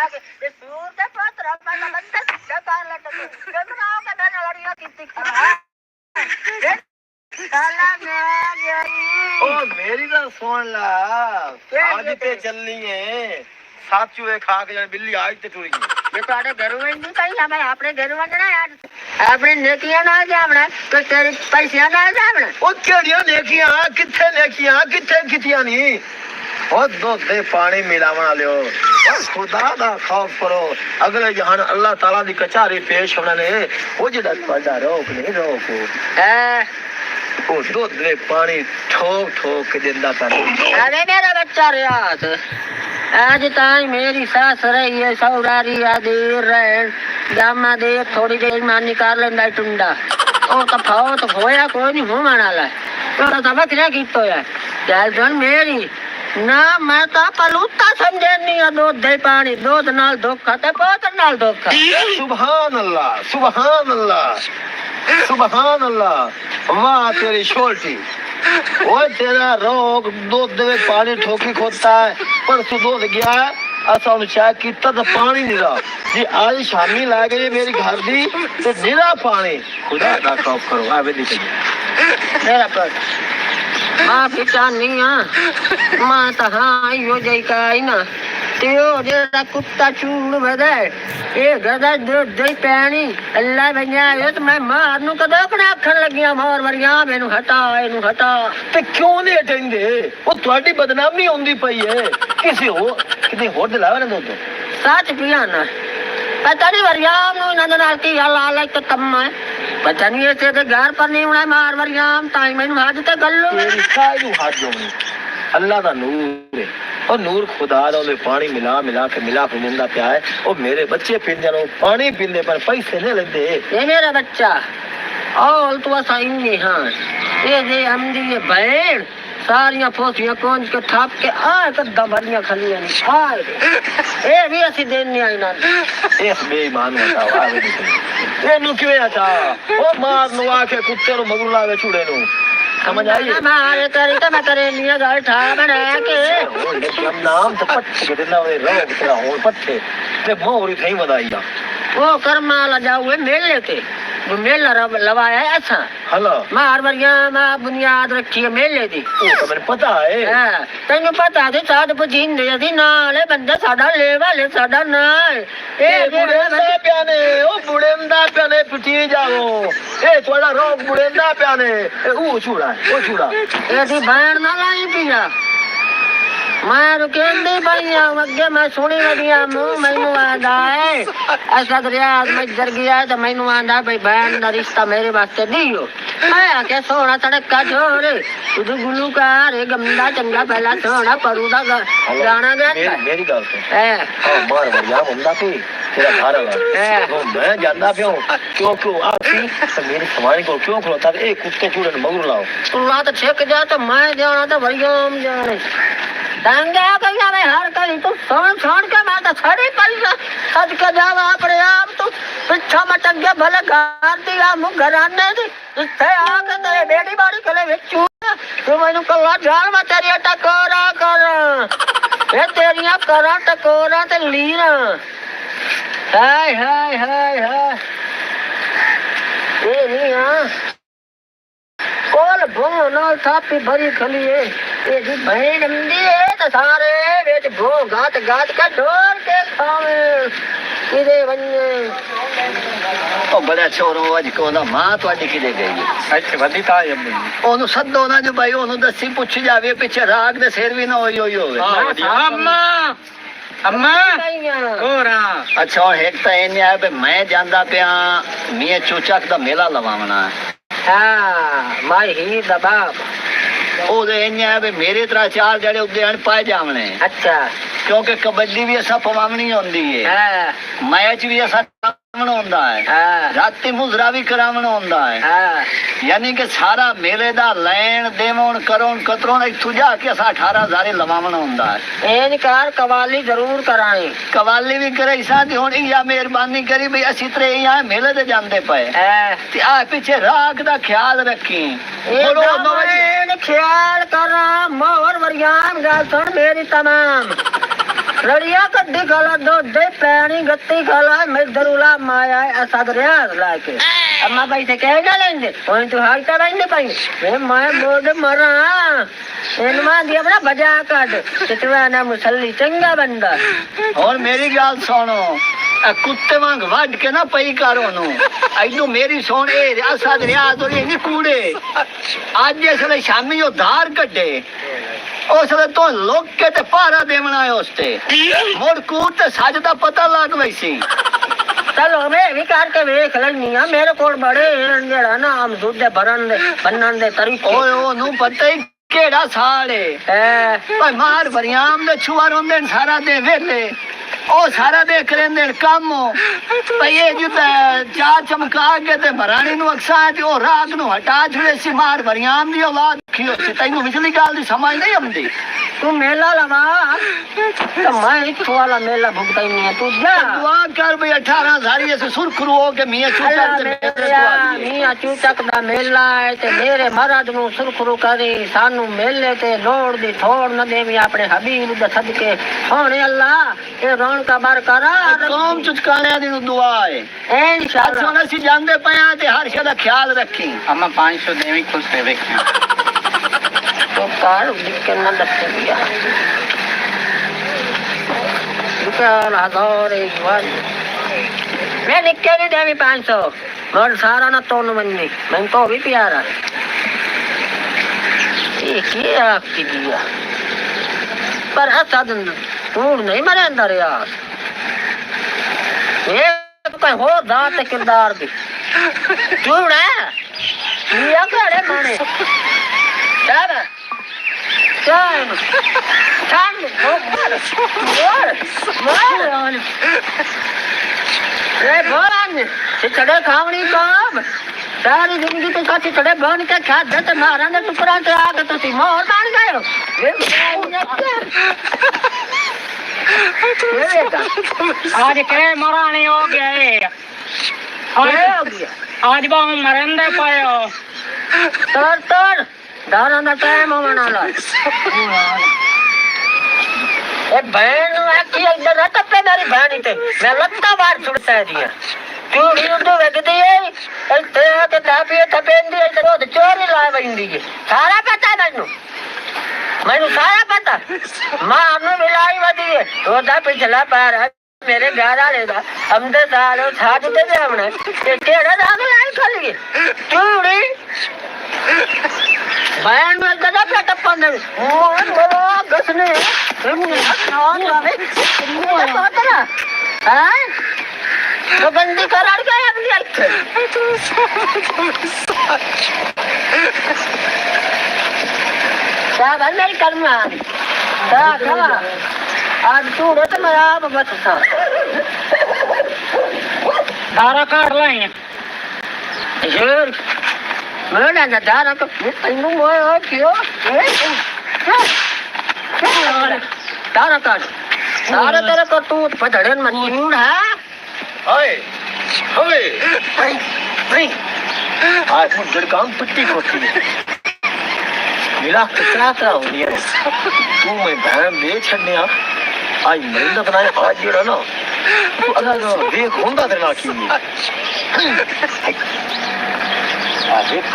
के सूर के पुत्र बंदा बंदा कर ले तो बनाओ के मैंने लड़िया कितनी खरा साला मैं ओ मेरी तो सुन ला आज पे चलनी है साथ चूहे खा के बिल्ली आज ते टुर गई ये तो आड़े घर में नहीं कहीं हमें अपने घर में ना यार अपने नेकियां ना जावना तो तेरे पैसे ना जावना ओ केड़ियां नेकियां किथे किथियां नहीं ओ दो दे पानी मिलावन वालियो ओ खुदा दा खौफ करो अगले जहान अल्लाह ताला दी कचहरी पेश होना ने ओ जेड़ा ਤੁਹਾਡਾ रोक नहीं रोको ओ दो दे पानी ठोक ठोक के दिंदा कर अरे मेरा बच्चा रियाज आज ताई मेरी सास रही है सौरारी आदि रहन जामा दे थोड़ी देर में निकाल लेंदा टुंडा ओ तो फाओ तो होया कोई नहीं मुंह मानाला तो सब क्या कीतो है चल सुन मेरी ना मैं तो पलूता समझे नहीं दूध दे पानी दूध नाल धोखा ते बोतल नाल धोखा सुभान अल्लाह सुभान अल्लाह सुभान अल्लाह वाह तेरी शोल्टी वो तेरा रोग दूध दे पानी ठोकी खोता है पर तू दूध गया असा चाय किता तो पानी नहीं रहा जी आज शामी ला गई मेरी घर दी तो निरा पानी खुदा का खौफ करो आवे निकल मेरा पुत्र मां पिता नहीं हां मां तो हां यो जई का आई ना त्यो जेड़ा कुत्ता चूड़ बदे ये गदा दूध दे पानी अल्लाह बन्या तो मैं मारनू कदों कना आखन लगिया मार मरिया मेनू हटा एनू हटा ते क्यों नहीं हटेंदे वो ਤੁਹਾਡੀ बदनामी होंदी पई है किसी होर दिलावे ना दूध सच पिया ना पता नहीं वरियाम नु नंद नाल की हाल है तो कम है पता नहीं ऐसे ते घर पर नहीं होना मार वरियाम ताई मैनू हाथ ते गल्लो तेरी कायू हाथ जोनी अल्लाह दा नूर है और नूर खुदा दा ओले पानी मिला के दिंदा पिया है ओ मेरे बच्चे पींदे नो पानी पींदे पर पैसे नहीं लेंदे ये मेरा बच्चा और तू असा इन्नी हां ये जे हमदी ये बहन सारियां फोसियां कोंज के थाप के आ कद्दा भरियां खलियां नहीं आ ए भी असि देने आई ना इस बेईमान बताओ आवे नहीं एनु किवे आता ओ मार नु आके कुत्ते नु मगरू लावे छुड़े नु समझ आई मारे करी तो मैं करे लिया घर ठा बना के हम नाम तो पट्टे के देना वे रो तेरा हो पट्टे ते मोरी थई वदाईया वो करमाला जाओ मेले ते वो मेला लवाया है अच्छा हेलो मार मरिया मां बुनियाद रखी है मेले दी ओ तो मैंने पता है हां तन्नू पता थे साड पुजीन दे दी नाले बंदा साडा लेवा ले साडा नाल ए बुढ़ेंदा प्याने ओ बुढ़ेंदा प्याने पिटी जाओ ए थोड़ा रोग बुढ़ेंदा प्याने ओ छुड़ा ए दी बहन ना लाई पिया मैं रुकेंदी भैया अगे मैं सुनी वदिया मुंह मैनू आंदा है ऐसा रियाज में जर गया तो मैनू आंदा भाई बहन दा रिश्ता मेरे वास्ते दियो मैं आके सोना तड़का छोड़ तू गुलूकार है गंदा चंगा पहला सोना परू दा गाना गाता मेरी गल सुन मार भैया बंदा पे तेरा घर वाला तो मैं जानना पियो क्यों आखी तो मेरी सवारी को क्यों खलोता ए कुत्ते चूड़े मगरू लाओ तू रात छक जा तो मैं जाना तो भरियाम जाने दंगा कहिया में हर कहीं तू सोन के मैं तो छड़ी पैसा सज के जावा अपने आप तू पिछा मटक गया भले घर दिया मुँह घराने दी इत्थे आके तेरे बेटी बाड़ी कले विचू तू मैनू कल्ला जान मैं तेरी टकोरा कर ये तेरिया करा टकोरा ते लीना हाय हाय हाय हाय ये नहीं हाँ कोल भो नाल थापी भरी खली है ये जी बहन अंधी है तो सारे बेच भो गात का ढोर के खावे किदे बन्ने ओ बड़ा छोरो आज कोदा मां ਤੁਹਾਡੀ ਕਿਦੇ ਗਈ अच्छा वदी ता अम्मी ਉਹਨੂੰ ਸੱਦੋ ਨਾ ਜੋ ਭਾਈ ਉਹਨੂੰ ਦੱਸੀ ਪੁੱਛ ਜਾਵੇ ਪਿੱਛੇ ਰਾਗ ਦੇ ਸਿਰ ਵੀ ਨਾ ਹੋਈ ਹੋਵੇ अम्मा अम्मा कोरा अच्छा एक तो इन्हें है मैं जांदा पिया मैं चूचक दा मेला लवावना हाँ माई ही दा बाप ओदे इन्हें है मेरे तरह चार जड़े उद्यान पाए जावने अच्छा क्योंकि कबड्डी भी ऐसा पवावनी होंदी है मैच भी ऐसा करावना होंदा है राती मुजरा भी करावना होंदा है यानी कि सारा मेले दा लैन देवण करोण कतरोण इथों जाके असा 18,000 लवावना होंदा है एन कार कवाली जरूर करानी कवाली भी करे इसा दी होनी या मेहरबानी करी भाई असी तरे यहां मेले ते जांदे पए ते आ पीछे राग दा ख्याल रखी बोलो नौन ख्याल करा मोर मरियाम गाल सुन मेरी तमाम लड़िया कड्डी गला दो दे पानी गत्ती खाला मैं दरुला माया असद रियाज लाके अम्मा भाई से कह ना लेंगे और तू हाल का नहीं पाई मैं बोल मरा इनमा दिया बड़ा बजा काट चितवा ना मुसल्ली चंगा बंदा और मेरी गल सुनो कुत्ते वांग वड के ना पई करो नु ऐनू मेरी सुन ए असद रियाज और ये कूड़े आज इसले शामी ओ धार कड्डे उसले तो लोग के ते पारा देवना है उसते मुड़ कूद ते सज दा पता लग वैसी चलो मैं भी करके देख लेनी है मेरे को बड़े जड़ा ना हम दूध भरन दे बनन दे तरीके ओए ओ नु पता ही केड़ा साल है भाई मार वरियाम दे छुआ रोंदे सारा दे वेले ओ सारा दे करेंदे काम भाई ये जुदा चार चमका के ते मरानी नु अक्सा ते ओ राग नु हटा छड़े सी मार वरियाम दी औलाद खियो सी तैनू विचली गल दी समझ नहीं आंदी तू मेला लगा तो मैं एक वाला मेला भुगता ही नहीं है तू जा दुआ कर भाई 18,000 ये सुरखरू हो के मियां मियां चूचक दा मेला है ते मेरे महाराज नु सुरखरू करी सानू मेले ते लोड़ दी थोड़ न देवी अपने हबीब दा सदके होने अल्लाह ए रौन का बार करा कौम चुचकाने दी दुआ है इंशाअल्लाह सोना सी जानदे पया ते हर शे दा ख्याल रखी अम्मा 500 देवी खुश रे वेखिया तो कार दिक्कत न दस्ते दिया दुकान हजार एक बार मैं निक्के नहीं देवी 500 और सारा ना तो मननी मैं तो भी प्यारा ये आपकी दिया पर असद तू नहीं मरे अंदर यार ये तो कोई हो दांत किरदार भी चूड़ा ये करे माने चल चल चल मोर रे भगवान चढ़े खावनी काम सारी जिंदगी तो साथी चढ़े बन के खा दे मारा ने टुकड़ा से आके तो सी मोर बन गए आज के मरानी हो गए आज बाहु मरंदे पायो तर तर दाना दा टाइम होना ला ए बहन आकी इधर ना टप्पे मेरी बहन इते मैं लत्ता बाहर छुड़ता है दिया चूड़ी उड़ो वगदी है ते के तापी थपेंदी है तो चोरी ला बंदी है सारा पता है मैनू सारा पता मां ने मिलाई वदी है तो दा पिछला पार है मेरे घर वाले दा हमदे साल छाज ते जावना ते केड़ा दाग लाई खली चूड़ी बहन में गदा पे टप्पा ने मोर बोलो गसने नॉन आवे तो तेरा हां तो बंदी कराड़ गया अपनी आंख क्या भाई नहीं करना क्या आज तू रे तो मैं आप बस था धारा काट लाए यार मैं ना धारा को तैनू मोय क्यों धारा काट धारा तेरे को तू पधड़न मन मूड है ओए ओए नहीं आज मुझे काम पिट्टी खोती है मेरा कितना करा हो गया तू मैं बहन दे छड़ने आज मरिंदा बनाए आज जेड़ा ना तू अगर देख होंदा तेरे नाल की आ देख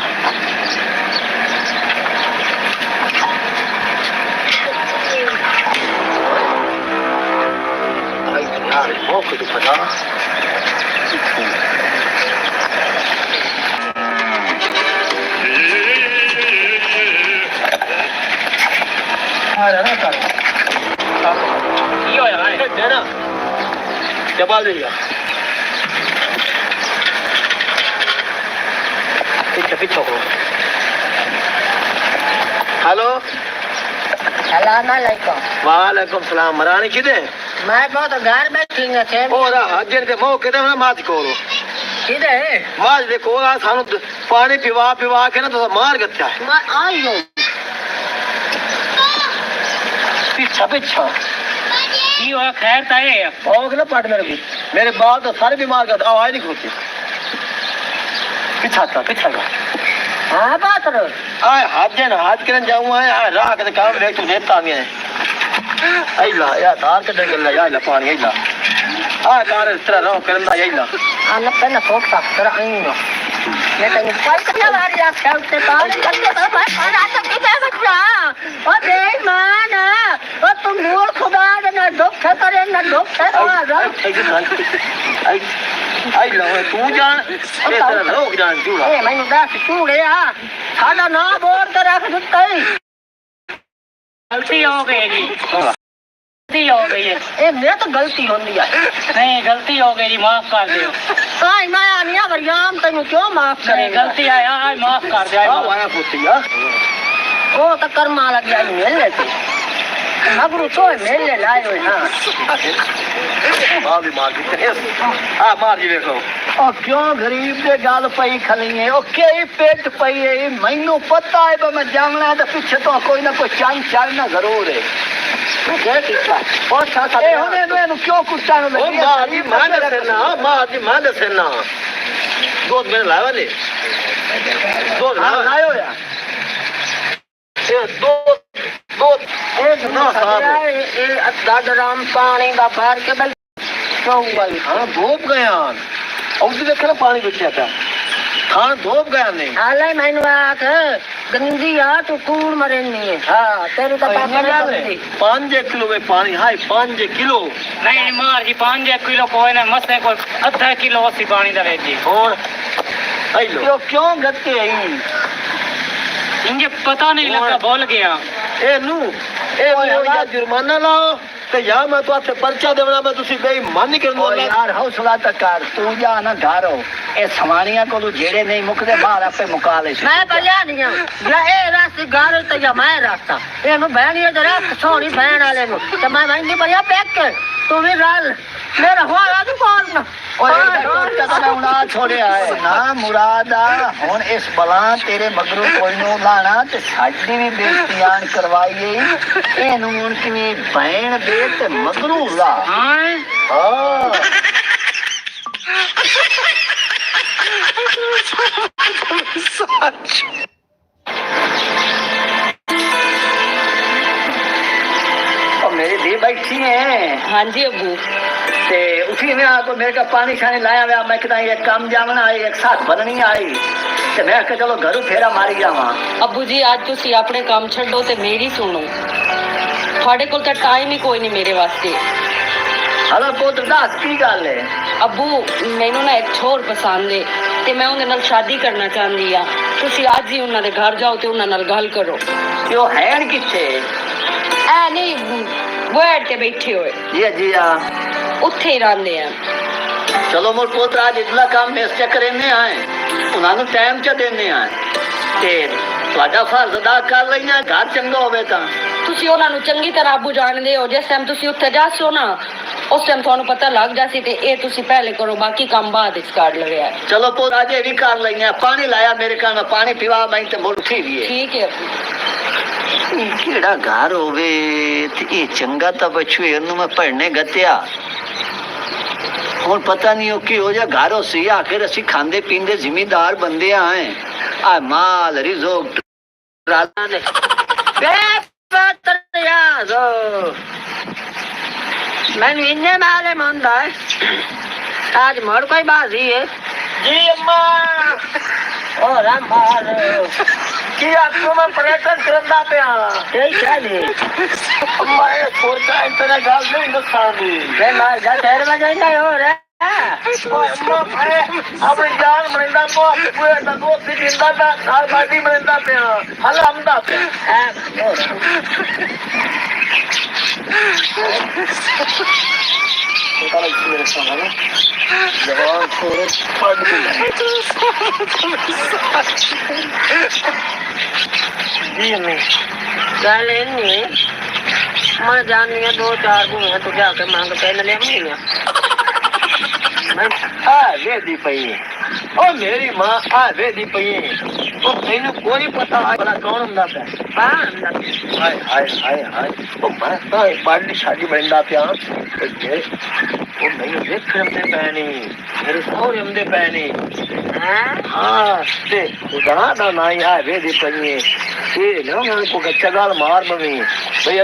आई यार भूख तो पता जबाल देगा पीछे हेलो सलाम अलैकुम वालेकुम सलाम मरानी किदे मैं बहुत घर बैठी हूं थे ओरा हाजिर के मौके ते माज कोलो किधर है माज दे कोला सानू पानी पिवा पिवा के ना तो मार गत्ता है मैं आई हूं पीछा की हो खैर ताए भोग ना पट मेरे बाल तो सारे बीमार कर आवाज नहीं खोती पीछा का हां बात रो आए हाथ जन हाथ करन जाऊं आए राह के काम देख तू देता मैं आई ला या तार के डंगल ला या ला पानी आई ला ਆ ਕਾਰ ਇਸ ਤਰ੍ਹਾਂ ਰੋ ਕਰਨ ਦਾ ਯਹੀ ਨਾ Anak ka na po, saktra ang ino. Neta niyo, why ka na lari ang scout na tao? Kasi ba, para sa kita na siya? O, di, mana. O, tumur ko ba na dokta ka rin na dokta ka? ਆਈ ਲਓ ਤੂੰ ਜਾਣ ਇਹ ਤੇਰਾ ਲੋਕ ਜਾਣ ਜੂੜਾ Eh, may nuda si Tule, ha? Sada na, board ka rakh dutta hai. गलती हो गई जी गलती हो गई है ए मेरा तो गलती होनी है नहीं गलती हो गई जी माफ कर दियो आई मैं आनिया वरियाम तेनू क्यों माफ करे गलती आया आज माफ कर दे ਆ ਵਾਇਆ ਪੁੱਤੀਆ ओ तो कर्मा लग गया मेले से मगरू तो मेले लाए हुए हां ਮਾਂ ਵੀ ਮਾਰ ਦਿੱਤੇ ਆ ਮਾਰ ਜੀ ਵੇਖੋ ਉਹ ਕਿਉਂ ਗਰੀਬ ਦੇ ਗੱਲ ਪਈ ਖਲੀਏ ਉਹ ਕਈ ਪੇਟ ਪਈ ਏ ਮੈਨੂੰ ਪਤਾ ਹੈ ਬਈ ਮੈਂ ਜਾਵਣਾ ਤੇ ਪਿੱਛੇ ਤੋਂ ਕੋਈ ਨਾ ਕੋਈ ਚੰਨ ਚੜਨਾ ਜ਼ਰੂਰ ਹੈ ਤੂੰ ਕਹਿ ਕੀਤਾ ਉਹ ਸਾਥ ਇਹ ਹੁਣੇ ਮੈਨੂੰ ਕਿਉਂ ਕੁੱਟਣ ਉਹ ਲੱਗੀ ਮਾਰ ਜੀ ਮਾਂ ਦੱਸਣਾ ਮਾਰ ਜੀ ਮਾਂ ਦੱਸਣਾ ਦੁੱਧ ਮੇਰੇ ਲਾਵਾ ਨੇ ਦੁੱਧ ਲਾਇਓ ਯਾ ਇਹ ਦੁੱਧ ए ना साहब ए अद्दा ग्राम पानी दा भर के बल क्यों ਹਾਂ ਧੋਪ ਗਿਆ ਉਹਦੇ ਦੇਖਣਾ ਪਾਣੀ ਵਿੱਚਿਆ ਪਿਆ ਖਾਣ ਧੋਪ ਗਿਆ ਨਹੀਂ हाले मैंने आख गंदी आ तू कूड़ मरेनी है हां तेरे तो पापा ने गंदी 5 किलो में पानी हाय 5 किलो नहीं मार जी 5 किलो कोई ना मसे को आधा किलो सी पानी दा वे जी ਹੁਣ ਆਈ ਲੋ ਕਿਉਂ ਕਿਉਂ ਗੱਤੇ ਆਈ मुझे पता नहीं लगा भूल गया ਇਹ ਨੂੰ ਇਹ ਜਾਂ ਜੁਰਮਾਨਾ ਲਾਓ ਤੇ ਜਾਂ ਮੈਂ ਤੁਹਾਡੇ ਪਰਚਾ ਦੇਵਣਾ ਮੈਂ ਤੁਸੀਂ ਬੇਈਮਾਨੀ ਕਰਨ ਓ ਵਾਲਾ ਯਾਰ ਹੌਸਲਾ ਤਾਂ ਕਰ ਤੂੰ ਜਾ ਨਾ ਘਰ ਹੋ ਇਹ ਸਵਾਣੀਆਂ ਕੋਲੋਂ ਜਿਹੜੇ ਨਹੀਂ ਮੁੱਕਦੇ ਬਾਹਰ ਆਪੇ ਮੁਕਾ ਲੈ मैं बलिया नहीं हूं या ए रास्ते गार ते या मैं रास्ता ए नु बहनी जरा सोनी बहन वाले नु ते मैं वहीं बलिया पैक कर तू भी रल मेरा हो आ तू कौन ना ਓਏ ਕਦੋਂ ਮੈਂ ਉਨਾ ਛੋੜਿਆ ਹੈ ਨਾ ਮੁਰਾਦਾ ਹੁਣ ਇਸ ਬਲਾ ਤੇਰੇ ਮਗਰੋਂ ਕੋਈ ਨੂੰ ਲਾਣਾ ਤੇ ਸਾਡੀ ਵੀ ਬੇਇੱਜ਼ਤੀਆਂ ਕਰਵਾਈਏ ਇਹਨੂੰ ਹੁਣ ਕਿਵੇਂ ਭੈਣ ਦੇ ਤੇ ਮਗਰੋਂ ਲਾ हां ਹਾਂ ਉਹ ਮੇਰੀ धी बैठी है हां जी अब्बू ते उसी में आपको मेरे का पानी शानी लाया हुआ मैं कहता एक काम जावना आई एक साथ बननी आई ते मैं कहा चलो घरों फेरा मारी जावा ਅੱਬੂ ਜੀ ਅੱਜ ਤੁਸੀਂ ਆਪਣੇ ਕੰਮ ਛੱਡੋ ਤੇ ਮੇਰੀ ਸੁਣੋ ਤੁਹਾਡੇ ਕੋਲ ਤਾਂ ਟਾਈਮ ਹੀ ਕੋਈ ਨਹੀਂ ਮੇਰੇ ਵਾਸਤੇ हलो पुत्र दास की गल है ਅੱਬੂ ਮੈਨੂੰ ਨਾ ਇੱਕ ਛੋਰ ਪਸੰਦ ਏ ਤੇ ਮੈਂ ਉਹਦੇ ਨਾਲ ਸ਼ਾਦੀ ਕਰਨਾ ਚਾਹੁੰਦੀ ਆ ਤੁਸੀਂ ਅੱਜ ਹੀ ਉਹਨਾਂ ਦੇ ਘਰ ਜਾਓ ਤੇ ਉਹਨਾਂ ਨਾਲ ਗੱਲ ਕਰੋ यो है किथे ਐ ਨਹੀਂ ਬੈਠ ਕੇ ਬੈਠੇ ਹੋਏ जी जी हाँ ਉੱਥੇ ਹੀ ਰਹਿੰਦੇ ਆ चलो मोर पुत्र आज इतना काम में से करेने आए उन्होंने टाइम च देने आए ते ਤੁਹਾਡਾ ਫਰਜ਼ ਅਦਾ ਕਰ ਲੈਣਾ ਘਰ ਚੰਗਾ ਹੋਵੇ ਤਾਂ ਤੁਸੀਂ ਉਹਨਾਂ ਨੂੰ ਚੰਗੀ ਤਰ੍ਹਾਂ ਅੱਬੂ ਜਾਣਦੇ ਹੋ ਜਿਸ ਟਾਈਮ ਤੁਸੀਂ ਉੱਥੇ ਜਾਸੋ ਨਾ ਉਸ ਟਾਈਮ ਤੁਹਾਨੂੰ ਪਤਾ ਲੱਗ ਜਾਸੀ ਤੇ ਇਹ ਤੁਸੀਂ ਪਹਿਲੇ ਕਰੋ ਬਾਕੀ ਕੰਮ ਬਾਅਦ ਵਿੱਚ ਕਰ ਲਵਿਆ ਚਲੋ ਪੁੱਤ ਅੱਜ ਇਹ ਵੀ ਕਰ ਲੈਣਾ ਪਾਣੀ ਲਾਇਆ ਮੇਰੇ ਘਰ ਮੈਂ ਪਾਣੀ ਪੀਵਾ ਮੈਂ ਤੇ ਮੁੜ ਉੱਠੀ ਵੀ ਹੈ ਠੀਕ ਹੈ ਅੱਬੂ ਇਹ ਕਿਹੜਾ ਘਰ ਹੋਵੇ ਤੇ ਇਹ ਚੰਗਾ ਤਾਂ ਬਚੂ ਇਹਨੂੰ ਮੈਂ ਪੜਨੇ ਗਤਿਆ ਹੁਣ ਪਤਾ ਨਹੀਂ ਉਹ ਕੀ ਹੋ ਜਾ ਘਰੋਂ ਸੀ ਆਖਿਰ ਅਸੀਂ ਖਾਂਦੇ ਪੀਂਦੇ ਜ਼ਿਮੀਂਦਾਰ ਬੰਦੇ ਆਏ ਆ ਮਾਲ ਰਿਜ਼ੋਕ ਰਾਤਾਂ ਨੇ मैंने इन्ने माले मंदा है आज मोर कोई बाजी है ਜੀ ਅੰਮਾ ओ राम बाल ਕੀ ਆਖੋ ਮੈਂ ਪ੍ਰੈਕਟਿਸ ਕਰਦਾ ਪਿਆ क्या दे ਅੰਮਾ ਇਹ ਸੋਚਦਾ ਇੰਤਨੇ ਗੱਲ ਨਹੀਂ ਦੱਸਾਂਗੀ मैं मार जा शहर में जाएगा हो रहा ਓਏ ਅੰਮਾ ਮੈਂ ਆਪਣੀ ਜਾਨ ਮਰਿੰਦਾ ਕੋ ਕੋਈ ਨਾ ਦੋਸਤ ਜਿੰਦਾ ਦਾ ਨਾਲ ਬਾਡੀ ਮਰਿੰਦਾ ਪਿਆ ਹਲ ਹਮਦਾ ਪਿਆ ਜਵਾਨ ਥੋੜੇ ਪੜ ਜੀ ਨਹੀਂ गल नहीं मैं जाननी है 2-4 भूमियां तू जाके मांग पेन ले आऊंगी ਆ ਵੇਦੀ ਪਈ ਉਹ ਮੇਰੀ ਮਾਂ ਆ ਵੇਦੀ ਪਈ ਉਹ ਮੈਨੂੰ ਕੋਈ ਪਤਾ ਬੜਾ ਕੌਣ ਹੁੰਦਾ ਪਿਆ ਹਾਏ ਹਾਏ ਹਾਏ ਹਾਏ ਉਹ ਮੈਂ ਤਾਂ ਬਾੜੀ ਸ਼ਾਦੀ ਬੰਦਾ ਪਿਆ ਤੇ ਜੇ ਉਹ ਮੈਨੂੰ ਦੇਖਣ ਤੇ ਪੈਣੀ ਮੇਰੇ ਸਹੁਰੇ ਹੁੰਦੇ ਪੈਣੀ ਹਾਂ ਤੇ ਉਹਦਾ ਨਾ ਨਾ ਆ ਵੇਦੀ ਪਈ ਇਹ ਨਾ ਮੈਨੂੰ ਕੋ ਗੱਚਾ ਗਾਲ ਮਾਰ ਬਵੀ ਬਈ